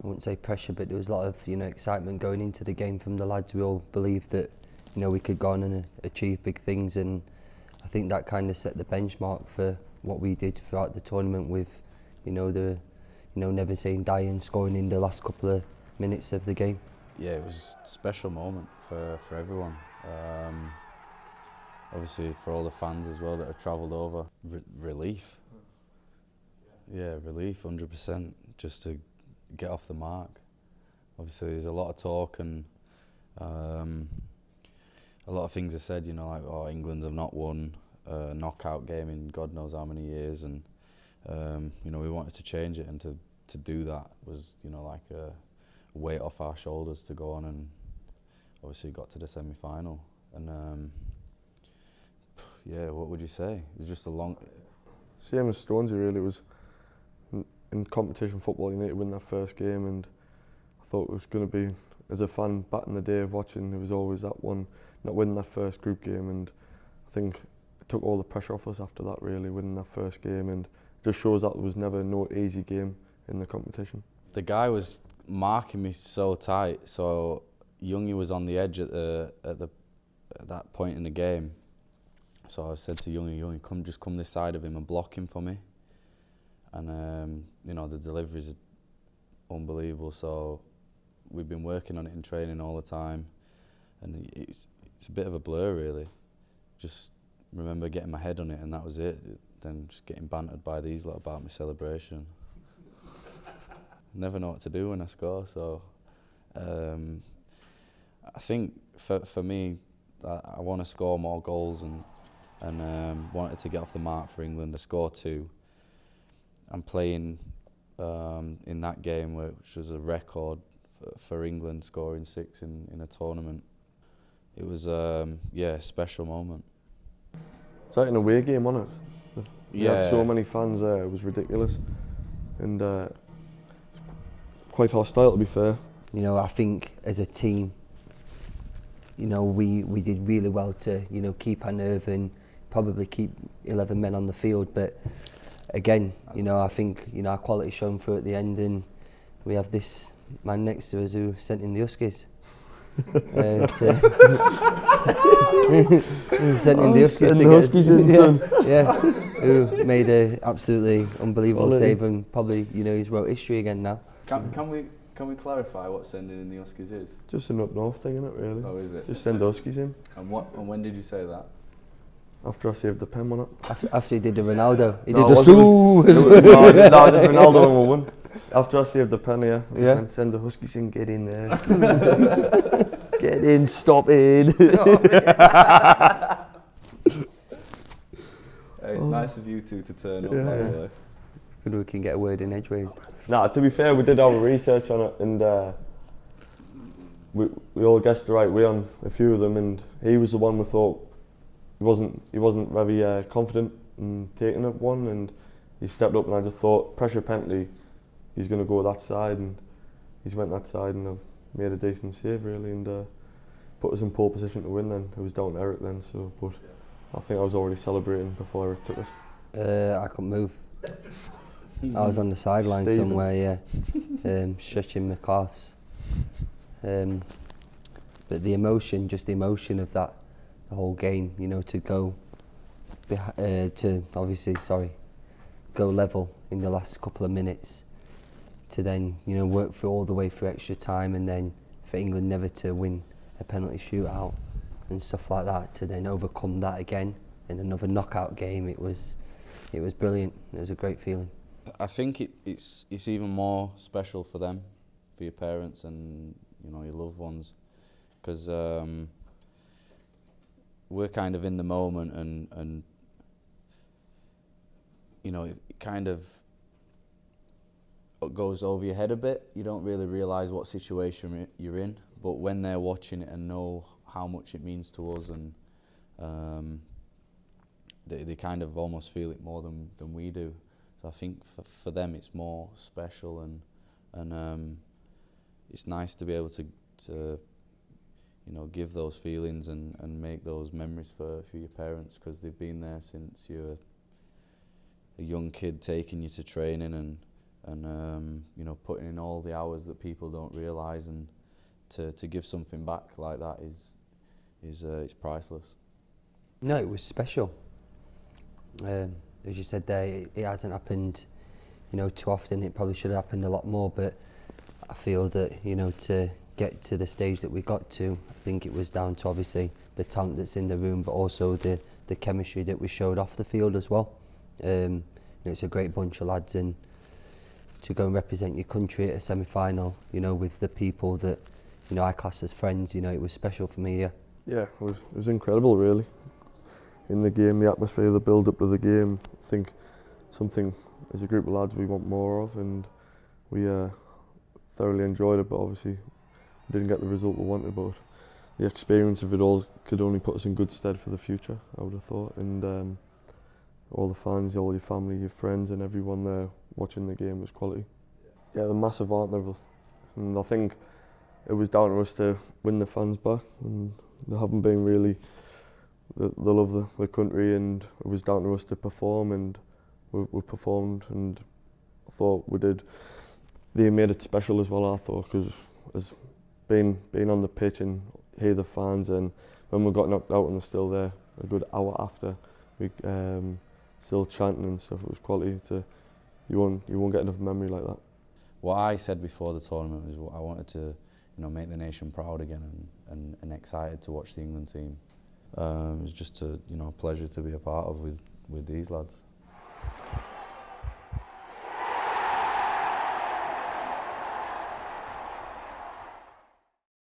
wouldn't say pressure, but there was a lot of excitement going into the game from the lads. We all believed that we could go on and achieve big things, and I think that kind of set the benchmark for what we did throughout the tournament with never saying die and scoring in the last couple of minutes of the game. Yeah, it was a special moment for everyone. Obviously for all the fans as well that have travelled over. Relief. Yeah, relief, 100%, just to get off the mark. Obviously there's a lot of talk and a lot of things are said, like, oh, England have not won a knockout game in God knows how many years, and we wanted to change it, and to do that was like a weight off our shoulders to go on, and obviously got to the semi-final. And yeah, what would you say? It was just a long... Same as Stonesy really. It was in competition football, you need to win that first game, and I thought it was going to be, as a fan back in the day of watching, it was always that one, not winning that first group game, and I think it took all the pressure off us after that really, winning that first game, and it just shows that there was never no easy game in the competition. The guy was marking me so tight, so Youngie was on the edge at that point in the game. So I said to Youngie, come this side of him and block him for me. And the deliveries are unbelievable. So we've been working on it in training all the time, and it's a bit of a blur really. Just remember getting my head on it, and that was it. Then just getting bantered by these lot about my celebration. Never know what to do when I score. So I think for me, I want to score more goals and wanted to get off the mark for England. I scored 2. I'm playing in that game, which was a record for England, scoring 6 in a tournament. It was a special moment. It's like an away game, wasn't it? You Yeah. had so many fans there, it was ridiculous. And quite hostile, to be fair. I think as a team, we did really well to keep our nerve and probably keep 11 men on the field, but again, I think our quality shone through at the end, and we have this man next to us who sent in the Huskies. Sent in the Huskies to get us, who made a absolutely unbelievable save, and probably he's wrote history again now. Can we clarify what sending in the Huskies is? Just an up north thing, isn't it, really? Oh, is it? Just send the Huskies in. And when did you say that? After I saved the pen, wasn't it? After he did the Ronaldo, he No, did the no, the Ronaldo one we won. After I saved the pen, yeah. Send the Huskies in, get in there. Get in, stop in. Hey, it's nice of you two to turn up, by the way. Good, we can get a word in edgeways. Nah, to be fair, we did our research on it, and we all guessed the right way on a few of them, and he was the one we thought he wasn't very confident in taking up one, and he stepped up, and I just thought pressure penalty, he's going to go that side, and he's went that side, and I've made a decent save really, and put us in pole position to win. Then it was down to Eric then, so but I think I was already celebrating before Eric took it. I couldn't move. I was on the sideline somewhere, stretching my calves. But the emotion of that, the whole game, to go, go level in the last couple of minutes, to then, work through all the way through extra time, and then for England never to win a penalty shootout and stuff like that, to then overcome that again in another knockout game, it was brilliant. It was a great feeling. I think it's even more special for them, for your parents and your loved ones, because we're kind of in the moment, and it kind of goes over your head a bit. You don't really realise what situation you're in, but when they're watching it and know how much it means to us, and they kind of almost feel it more than we do. So I think for them it's more special, and it's nice to be able to give those feelings and make those memories for your parents, because they've been there since you're a young kid, taking you to training, and you know, putting in all the hours that people don't realise, and to give something back like that is it's priceless. No, it was special. As you said there, it hasn't happened, you know, too often. It probably should have happened a lot more, but I feel that, you know, to get to the stage that we got to, I think it was down to obviously the talent that's in the room, but also the chemistry that we showed off the field as well. You know, it's a great bunch of lads, and to go and represent your country at a semi-final, you know, with the people that, you know, I class as friends, you know, it was special for me, yeah. Yeah, it was incredible, really. In the game, the atmosphere, the build-up to the game, I think something as a group of lads we want more of, and we thoroughly enjoyed it, but obviously we didn't get the result we wanted, but the experience of it all could only put us in good stead for the future, I would have thought, and all the fans, all your family, your friends and everyone there watching the game was quality. Yeah, they're massive, aren't they? And I think it was down to us to win the fans back, and they haven't been really. They love the country, and it was down to us to perform, and we performed, and I thought we did. They made it special as well, I thought, because as being on the pitch and hear the fans, and when we got knocked out and they're still there a good hour after, we still chanting and stuff. It was quality. You won't get enough memory like that. What I said before the tournament was I wanted to, you know, make the nation proud again, and excited to watch the England team. It was just a, you know, pleasure to be a part of with these lads.